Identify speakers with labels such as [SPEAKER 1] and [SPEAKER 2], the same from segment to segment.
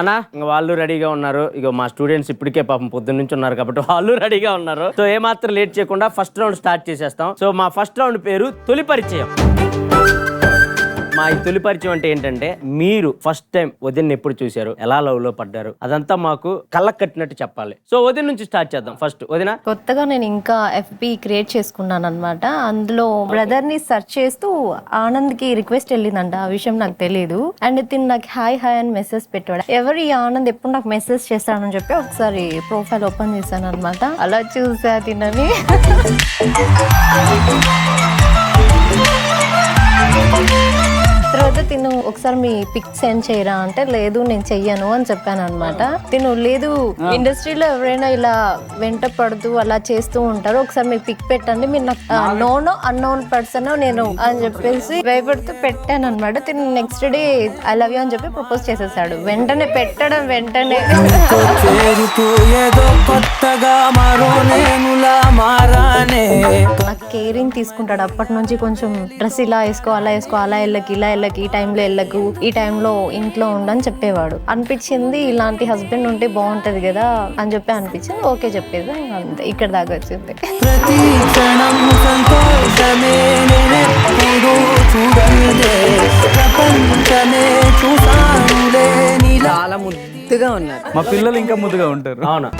[SPEAKER 1] అన్నా వాళ్ళు రెడీగా ఉన్నారు. ఇక మా స్టూడెంట్స్ ఇప్పటికే పాపం పొద్దున్న నుంచి ఉన్నారు కాబట్టి వాళ్ళు రెడీగా ఉన్నారు. సో ఏమాత్రం లేట్ చేయకుండా ఫస్ట్ రౌండ్ స్టార్ట్ చేసేస్తాం. సో మా ఫస్ట్ రౌండ్ పేరు తొలి పరిచయం. మా ఈ తొలి పరిచయం అంటే ఏంటంటే మీరు ఫస్ట్ టైం వదిన ఎప్పుడు చూశారు, ఎలా లవ్ లో పడ్డారు, అదంతా మాకు కళ్ళకు కట్టినట్టు చెప్పాలి. సో వదిన నుంచి స్టార్ట్ చేద్దాం. ఫస్ట్ వదిన.
[SPEAKER 2] కొత్తగా నేను ఇంకా FB క్రియేట్ చేసుకున్నాను అనమాట. అందులో బ్రదర్ ని సెర్చ్ చేస్తూ ఆనంద్ కి రిక్వెస్ట్ వెళ్ళిందంట. ఆ విషయం నాకు తెలియదు. అండ్ తిని నాకు హాయ్ అని మెసేజ్ పెట్టాడు. ఎవరు ఈ ఆనంద్ ఎప్పుడు నాకు మెసేజ్ చేస్తాడని చెప్పి ఒకసారి ప్రొఫైల్ ఓపెన్ చేశాను అనమాట. అలా చూసా తినని. తర్వాత తిను ఒకసారి మీ పిక్ సెండ్ చేయరా అంటే లేదు నేను చెయ్యను అని చెప్పాను అనమాట. తిను లేదు ఇండస్ట్రీలో ఎవరైనా ఇలా వెంట పడుతూ అలా చేస్తూ ఉంటారు, ఒకసారి మీ పిక్ పెట్టండి, మీరు నాకు నోనో అన్నోన్ పర్సన్ నేను అని చెప్పేసి భయపడుతూ పెట్టాను అనమాట. తిను next day I love you అని చెప్పి ప్రపోజ్ చేసేసాడు. వెంటనే పెట్టడం వెంటనే నాకు కేరింగ్ తీసుకుంటాడు అప్పటి నుంచి. కొంచెం డ్రెస్ ఇలా వేసుకో అలా వేసుకో, అలా వెళ్ళకి ఇలా వెళ్ళకి, ఈ టైంలో వెళ్ళకు, ఈ టైంలో ఇంట్లో ఉండని చెప్పేవాడు. అనిపించింది ఇలాంటి హస్బెండ్ ఉంటే బాగుంటది కదా అని చెప్పి అనిపించింది. ఓకే చెప్పేది అంతే, ఇక్కడ దాకా వచ్చింది.
[SPEAKER 3] చాలా ముద్దుగా ఉన్నారు.
[SPEAKER 4] మా పిల్లలు ఇంకా ముద్దుగా ఉంటారు.
[SPEAKER 1] అవునా?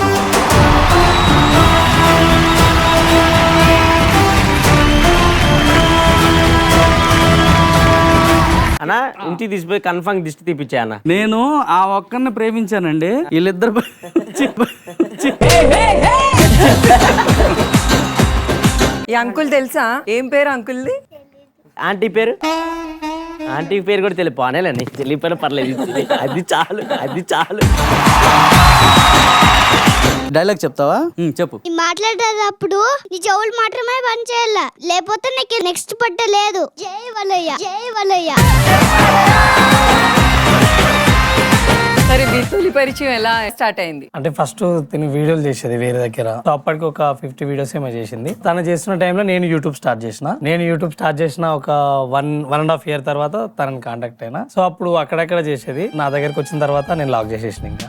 [SPEAKER 1] అన్నా ఇంటికి తీసిపోయి కన్ఫర్మ్ దిష్టి తీపిచ్చా అన్న.
[SPEAKER 4] నేను ఆ ఒక్కరిని ప్రేమించానండి. వీళ్ళిద్దరు
[SPEAKER 3] ఈ అంకుల్ తెలుసా? ఏం పేరు అంకుల్ది?
[SPEAKER 1] ఆంటీ పేరు? ఆంటీ పేరు కూడా తెలియదు. అనేలేండి, తెలియపోయినా పర్లేదు. అది చాలు, అది చాలు.
[SPEAKER 4] డైలాగ్ చెప్తావా? చెప్పు.
[SPEAKER 5] మాట్లాడేటప్పుడు నీ చెవులు మాత్రమే పని చేయాల, లేకపోతే నీకు నెక్స్ట్ పట్టలేదు. జై వలయ్య, జై వలయ్య.
[SPEAKER 3] సరే, మీ తొలి పరిచయం ఎలా స్టార్ట్ అయింది?
[SPEAKER 6] అంటే ఫస్ట్ తిని వీడియోలు చేసేది వేరే దగ్గర. సో అప్పటికి ఒక 50 వీడియోస్ ఏమో చేసింది. తను చేస్తున్న టైంలో నేను యూట్యూబ్ స్టార్ట్ చేసిన ఒక 1.5 year తర్వాత తనని కాంటాక్ట్ అయినా. సో అప్పుడు అక్కడక్కడ చేసేది. నా దగ్గరకు వచ్చిన తర్వాత నేను లాక్ చేసేసిన. ఇంకా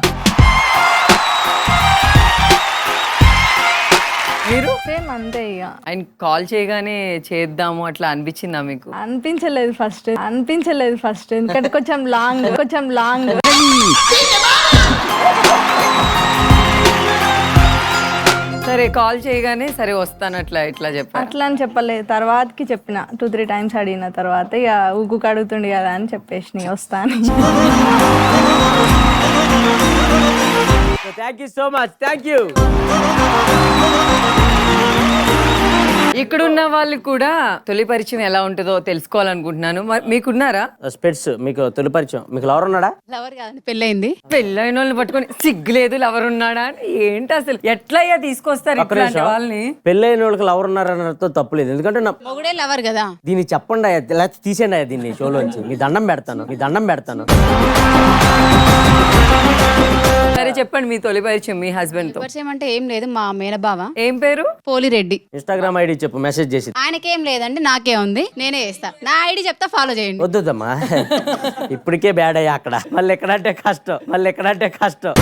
[SPEAKER 3] మీరు
[SPEAKER 7] సేమ్ అంతే ఇక.
[SPEAKER 3] ఆయన కాల్ చేయగానే చేద్దాము అట్లా అనిపించిందా మీకు?
[SPEAKER 7] అనిపించలేదు ఫస్ట్ ఎందుకంటే కొంచెం లాంగ్.
[SPEAKER 3] సరే, కాల్ చేయగానే సరే వస్తాను ఇట్లా చెప్పారు.
[SPEAKER 7] అట్లా అని చెప్పలేదు, తర్వాతకి చెప్పిన 2-3 times అడిగిన తర్వాత ఇక ఊగుకు అడుగుతుండే కదా అని చెప్పేసి వస్తాను.
[SPEAKER 1] Thank you so much. Thank you.
[SPEAKER 3] ఇక్కడున్న వాళ్ళు కూడా తొలి పరిచయం ఎలా ఉంటుందో తెలుసుకోవాలనుకుంటున్నాను. మీకున్నారా
[SPEAKER 1] స్పెట్స్? మీకు తొలి పరిచయం, మీకు లవర్ ఉన్నాడా?
[SPEAKER 8] లవర్ కాదండి, పెళ్ళైంది.
[SPEAKER 3] పెళ్ళైన వాళ్ళని పట్టుకొని సిగ్గులేదు లవర్ ఉన్నాడా అని ఏంటి అసలు? ఎట్లా తీసుకొస్తారు ఇట్లాంటి వాళ్ళని?
[SPEAKER 1] పెళ్ళైన వాళ్ళకి లవర్ ఉన్నారన్నతో తప్పులేదు, ఎందుకంటే
[SPEAKER 8] మొగుడే లవర్ కదా.
[SPEAKER 1] దీన్ని చెప్పండి, లేకపోతే తీసేయండి దీన్ని షోలోంచి. మీ దండం పెడతాను.
[SPEAKER 3] సరే చెప్పండి, మీ తొలి పరిచయం మీ హస్బెండ్ తో.
[SPEAKER 8] పరిచయం అంటే ఏం లేదు, మా మేనబావ.
[SPEAKER 3] ఏం పేరు?
[SPEAKER 8] పోలిరెడ్డి.
[SPEAKER 1] ఇన్స్టాగ్రామ్ ఐడి చెప్పు, మెసేజ్ చేసి.
[SPEAKER 8] ఆయనకేం లేదండి, నాకే ఉంది, నేనే చేస్తా. నా ఐడి చెప్తా, ఫాలో చేయండి.
[SPEAKER 1] వద్దమ్మా, ఇప్పటికే బ్యాడ్ అయ్యా అక్కడ. మళ్ళీ ఎక్కడంటే కష్టం.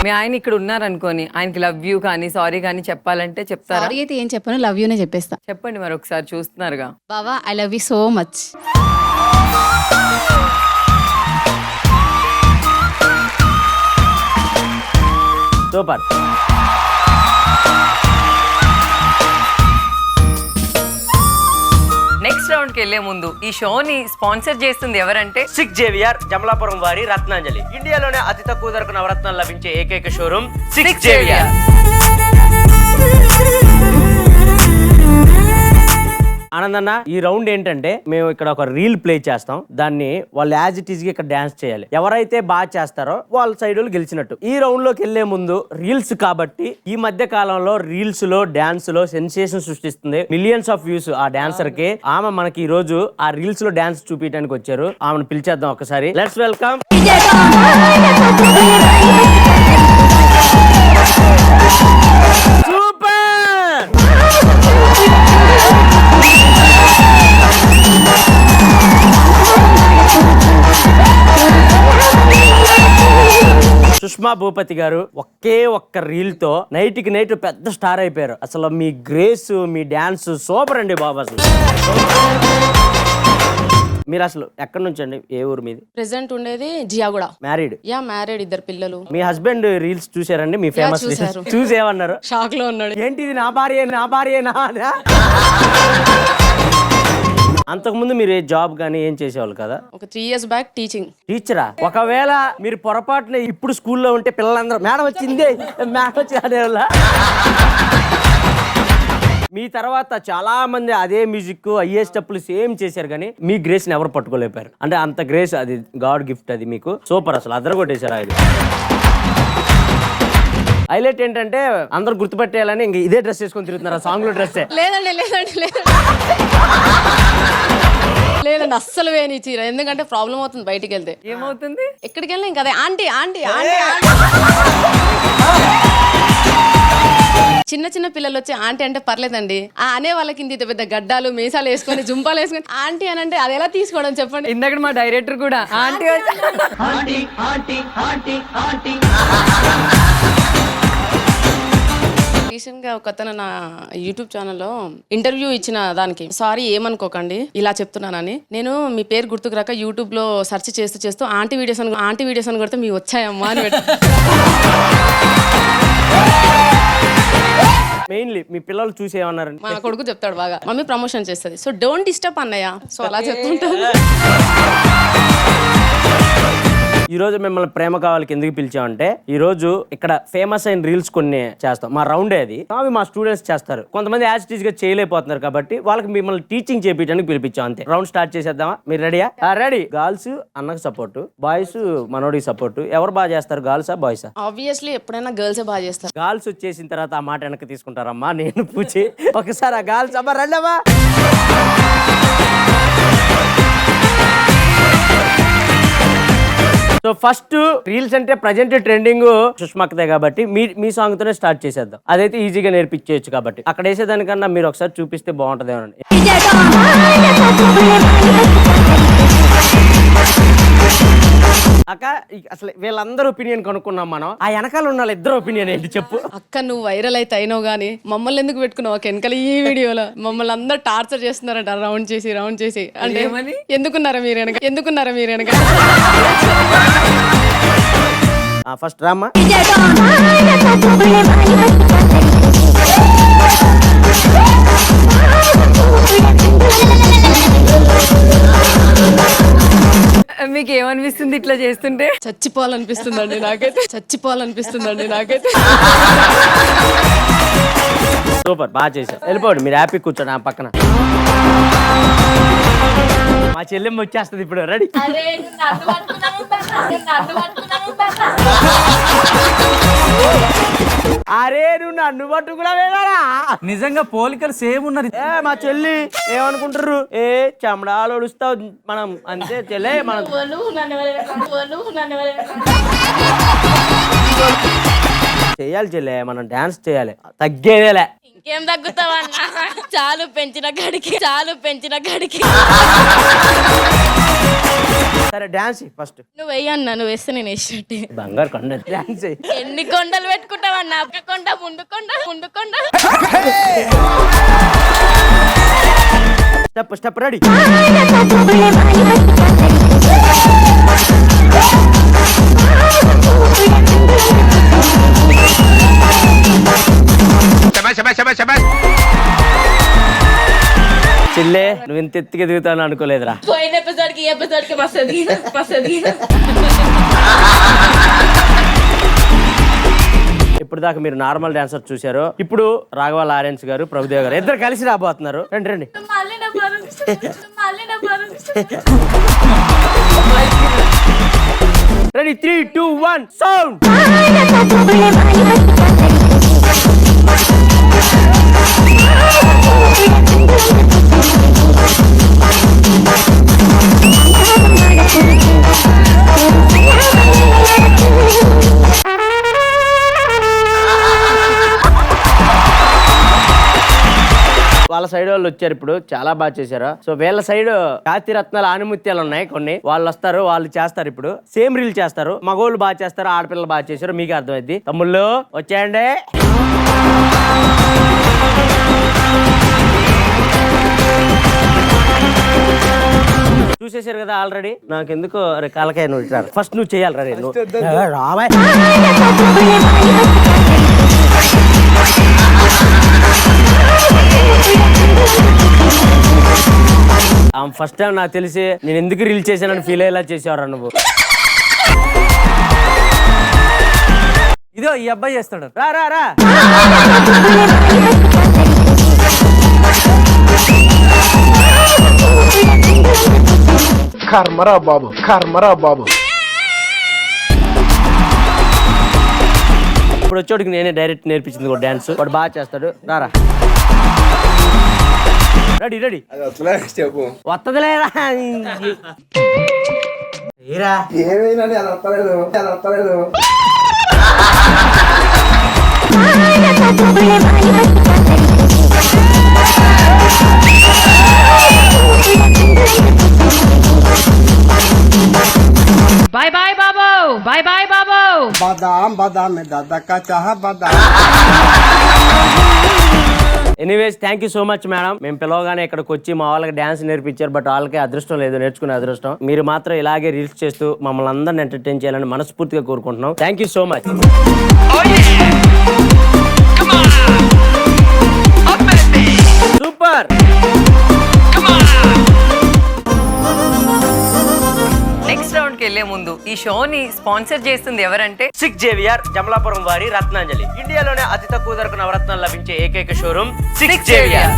[SPEAKER 3] మీ ఆయన ఇక్కడ ఉన్నారనుకోని ఆయనకి లవ్ యూ కానీ సారీ కానీ చెప్పాలంటే చెప్తారా?
[SPEAKER 8] సారీ అయితే ఏం చెప్పను, లవ్ యూనే చెప్పేస్తా.
[SPEAKER 3] చెప్పండి మరి ఒకసారి, చూస్తున్నారుగా.
[SPEAKER 8] బావా, I love you so much.
[SPEAKER 1] Super.
[SPEAKER 3] Next round కి వెళ్లే ముందు ఈ షోని స్పాన్సర్ చేస్తుంది ఎవరంటే
[SPEAKER 1] సిక్స్ జేవియర్, జమలాపురం వారి రత్నాంజలి. ఇండియాలోనే అతి తక్కువ ధరకు నవరత్నాలు లభించే ఏకైక షోరూమ్ సిక్స్ జేవియర్. ఆనందన్న, ఈ రౌండ్ ఏంటంటే మేము ఇక్కడ ఒక రీల్ ప్లే చేస్తాం. దాన్ని వాళ్ళు యాజ్ ఇట్ ఈజ్ గా ఇక్కడ డాన్స్ చేయాలి. ఎవరైతే బాగా చేస్తారో వాళ్ళ సైడ్ వాళ్ళు గెలిచినట్టు. ఈ రౌండ్ లోకి వెళ్లే ముందు రీల్స్ కాబట్టి ఈ మధ్య కాలంలో రీల్స్ లో డాన్స్ లో సెన్సేషన్ సృష్టిస్తుంది. మిలియన్స్ ఆఫ్ వ్యూస్ ఆ డాన్సర్ కి. ఆమె మనకి ఈ రోజు ఆ రీల్స్ లో డాన్స్ చూపించడానికి వచ్చారు. ఆమెను పిలిచేద్దాం ఒకసారి. Let's welcome. Super. Sushma Bhupathi గారు ఒకే ఒక్క రీల్ తో నైట్ కి నైట్ పెద్ద స్టార్ అయిపోయారు. అసలు మీ గ్రేస్, మీ డాన్స్ సూపర్ అండి బాబు. అసలు మీరు అసలు ఎక్కడి నుంచి అండి, ఏ ఊరు మీది?
[SPEAKER 9] ప్రెసెంట్ ఉండేది జియాగూడ.
[SPEAKER 1] మ్యారీడ్?
[SPEAKER 9] యా మ్యారీడ్, 2 పిల్లలు.
[SPEAKER 1] మీ హస్బెండ్ రీల్స్ చూసారండి? మీ ఫేమస్
[SPEAKER 9] చూశారు.
[SPEAKER 1] చూసి ఏమన్నారు?
[SPEAKER 9] షాక్ లో ఉన్నాడు.
[SPEAKER 1] ఏంటిది నా భార్యేనా అని? అంతకుముందు మీరు ఏ జాబ్ గానీ ఏం చేసేవాళ్ళు కదా?
[SPEAKER 9] ఒక 3 years బ్యాక్ టీచింగ్.
[SPEAKER 1] టీచరా? ఒకవేళ మీరు పొరపాటున ఇప్పుడు స్కూల్లో ఉంటే పిల్లలందరూ మేడం వచ్చింది అనేవాళ్ళ? మీ తర్వాత చాలా మంది అదే మ్యూజిక్ అయ్యే స్టెప్పులు సేమ్ చేశారు, కానీ మీ గ్రేస్ ని ఎవరు పట్టుకోలేపారు. అంటే అంత గ్రేస్, అది గాడ్ గిఫ్ట్, అది మీకు సూపర్. అసలు అదరగొట్టేశారు. అది హైలైట్ ఏంటంటే అందరు గుర్తుపట్టేయాలని ఇంక ఇదే డ్రెస్ వేసుకొని తిరుగుతున్నారు. ఆ సాంగ్ లో డ్రెస్
[SPEAKER 9] లేదండి అస్సలు వేని చీర. ఎందుకంటే ప్రాబ్లం అవుతుంది బయటికి వెళ్తే.
[SPEAKER 3] ఏమవుతుంది?
[SPEAKER 9] ఎక్కడికి వెళ్ళినా ఇంకా అదే ఆంటీ ఆంటీ ఆంటీ. చిన్న చిన్న పిల్లలు వచ్చి ఆంటీ అంటే పర్లేదండి, ఆ అనే వాళ్ళకి ఇంత పెద్ద గడ్డాలు మీసాలు వేసుకొని జుంపాలు వేసుకొని ఆంటీ అని అంటే అది ఎలా తీసుకోవడం చెప్పండి.
[SPEAKER 3] ఇందాక మా డైరెక్టర్ కూడా ఆంటీ
[SPEAKER 9] రీసెంట్ గా ఒక అతను నా యూట్యూబ్ ఛానల్లో ఇంటర్వ్యూ ఇచ్చిన దానికి, సారీ ఏమనుకోకండి ఇలా చెప్తున్నానని, నేను మీ పేరు గుర్తుకు రాక యూట్యూబ్ లో సెర్చ్ చేస్తూ ఆంటీ వీడియోస్ అని కొడితే మీ వచ్చాయమ్మా అని
[SPEAKER 1] మెయిన్లీ మీ పిల్లలు చూసి ఏమన్నారండి?
[SPEAKER 9] మా కొడుకు చెప్తాడు బాగా, మమ్మీ ప్రమోషన్ చేస్తుంది, సో డోంట్ డిస్టర్బ్ అన్నయ్య, సో అలా చెప్తుంటాను.
[SPEAKER 1] ఈ రోజు మిమ్మల్ని ప్రేమ కావాలకి ఎందుకు పిలిచామంటే, ఈ రోజు ఇక్కడ ఫేమస్ అయిన రీల్స్ కొన్ని చేస్తాం. మా రౌండే అది. అవి మా స్టూడెంట్స్ చేస్తారు. కొంతమంది యాజ్ టీజ్ గా చేయలేకపోతున్నారు కాబట్టి వాళ్ళకి మిమ్మల్ని టీచింగ్ చేయించడానికి పిలిపించాం అంతే. రౌండ్ స్టార్ట్ చేసేద్దామా? మీరు రెడీయా? రెడీ. గర్ల్స్ అన్నకు సపోర్ట్, బాయ్స్ మనోడికి సపోర్ట్. ఎవరు బాగా చేస్తారు, గర్ల్సా బాయ్సా?
[SPEAKER 9] ఆబ్వియస్లీ ఎప్పుడైనా గర్ల్స్ బాగా చేస్తారు.
[SPEAKER 1] గర్ల్స్ వచ్చేసిన తర్వాత ఆ మాట వెనక్కి తీసుకుంటారమ్మా. నేను పూచి ఒకసారి ఆ గర్ల్స్ అమ్మా రండమ్మా. సో ఫస్ట్ రీల్స్ అంటే ప్రజెంట్ ట్రెండింగ్ సుష్మాకతే కాబట్టి మీ సాంగ్ తోనే స్టార్ట్ చేసేద్దాం. అదైతే ఈజీగా నేర్పించేయచ్చు కాబట్టి అక్కడ వేసేదానికన్నా మీరు ఒకసారి చూపిస్తే బాగుంటదేమోనండి. అక్క అసలు వీళ్ళందరూ ఒపీనియన్ కనుక్కున్నాం మనం. ఆ వెనకాల ఉన్న ఇద్దరు ఒపీనియన్ ఏంటి చెప్పు.
[SPEAKER 9] అక్క నువ్వు వైరల్ అయితే అయినావు గానీ మమ్మల్ని ఎందుకు పెట్టుకున్నావు ఒక వెనకాల ఈ వీడియోలో? మమ్మల్ని అందరు టార్చర్ చేస్తున్నారంట రౌండ్ చేసి అంటే ఎందుకున్నారా మీరు వెనక?
[SPEAKER 1] ఫస్ట్ రామ్మా.
[SPEAKER 3] మీకు ఏమనిపిస్తుంది ఇట్లా చేస్తుంటే?
[SPEAKER 9] చచ్చిపోవాలనిపిస్తుందండి నాకైతే.
[SPEAKER 1] సూపర్, బాగా చేశారు. వెళ్ళిపోండి మీరు, హ్యాపీ కూర్చోండి ఆ పక్కన. మా చెల్లెమ్మ వచ్చేస్తుంది ఇప్పుడు. రెడీ? అరే నువ్వు నన్ను పట్టుకున్నా వేడారా?
[SPEAKER 4] నిజంగా పోలికలు సేమ్ ఉన్నారు.
[SPEAKER 1] మా చెల్లి ఏమనుకుంటారు? చెమడాలు ఒడుస్తావు మనం అంతే చెల్లె. మనం చెయ్యాలి చెల్లె, మనం డాన్స్ చేయాలి, తగ్గేదేలే.
[SPEAKER 9] ఇంకేం తగ్గుతావన్నా, చాలు పెంచిన గడికి.
[SPEAKER 1] సరే డాన్స్ ఫస్ట్.
[SPEAKER 9] నువ్వు వెయ్యన్నా, నువ్వు వేస్తే నేను వేసినట్టే.
[SPEAKER 1] బంగారు కొండ డాన్స్.
[SPEAKER 9] ఎన్ని కొండలు పెట్టుకుంటావన్నా? కొండ ముందు కొండ.
[SPEAKER 1] Step ready? చెల్లే నువ్వు ఇంత ఎత్తుగా దిగుతాను అనుకోలేదురా.
[SPEAKER 9] పోయిన ఎపిసోడ్కి ఈ ఎపిసోడ్కి మస్తది.
[SPEAKER 1] ఇప్పుడు దాకా మీరు నార్మల్ డాన్సర్ చూశారు. ఇప్పుడు రాఘవ లారెన్స్ గారు, ప్రభుదేవ్ గారు ఇద్దరు కలిసి రాబోతున్నారు. రండి. రెడీ? 3, 2, 1 సౌండ్. వాళ్ళ వాళ్ళ సైడ్ వాళ్ళు వచ్చారు ఇప్పుడు, చాలా బాగా చేశారు. సో వీళ్ళ సైడ్ జాతిరత్నాల ఆనిముత్యాలు ఉన్నాయి కొన్ని, వాళ్ళు వస్తారు, వాళ్ళు చేస్తారు. ఇప్పుడు సేమ్ రీల్ చేస్తారు. మగోళ్ళు బాగా చేస్తారు, ఆడపిల్లలు బాగా చేశారు. మీకు అర్థమైంది. తమ్ముళ్ళు వచ్చేయండి. చూసేసారు కదా ఆల్రెడీ. నాకెందుకు కాలకాయ నువ్వు ఇట్లా ఫస్ట్ నువ్వు చేయాలి రా. నేను రావా ఫస్ట్ టైం నాకు తెలిసి నేను ఎందుకు రీల్ చేశానని ఫీల్ అయ్యేలా చేసేవారా నువ్వు.
[SPEAKER 4] ఇదో ఈ అబ్బాయి చేస్తాడు.
[SPEAKER 1] రా రా రా.
[SPEAKER 10] కర్మరా బాబు, కర్మరా బాబు.
[SPEAKER 1] ఇప్పుడు వచ్చేటికి నేనే డైరెక్ట్ నేర్పించింది కూడా డాన్స్. వాడు బాగా చేస్తాడు. రారా. Ready ready. వత్తదిలేరా.
[SPEAKER 3] బాయ్ బాయ్ బాబు, బాయ్ బాయ్ బాబు.
[SPEAKER 10] బాదాం బాదాం మే దాదా కా చాహ బాదాం.
[SPEAKER 1] Anyways thank you so much madam. మేము పిలవగానే ఇక్కడికి వచ్చి మా వాళ్ళకి డాన్స్ నేర్పించారు. బట్ వాళ్ళకి అదృష్టం లేదు, నేర్చుకునే అదృష్టం. మీరు మాత్రం ఇలాగే రీల్స్ చేస్తూ మమ్మల్ని అందరిని ఎంటర్టైన్ చేయాలని మనస్ఫూర్తిగా కోరుకుంటున్నాం. Thank you so much. Super.
[SPEAKER 3] Next round కి వెళ్లే ముందు ఈ షోని స్పాన్సర్ చేస్తుంది ఎవరంటే
[SPEAKER 1] 6 JVR జమలాపురం వారి రత్నాంజలి. ఇండియాలోనే అతి తక్కువ ధరకు నవరత్నాలు లభించే ఏకైక షోరూమ్ 6 JVR.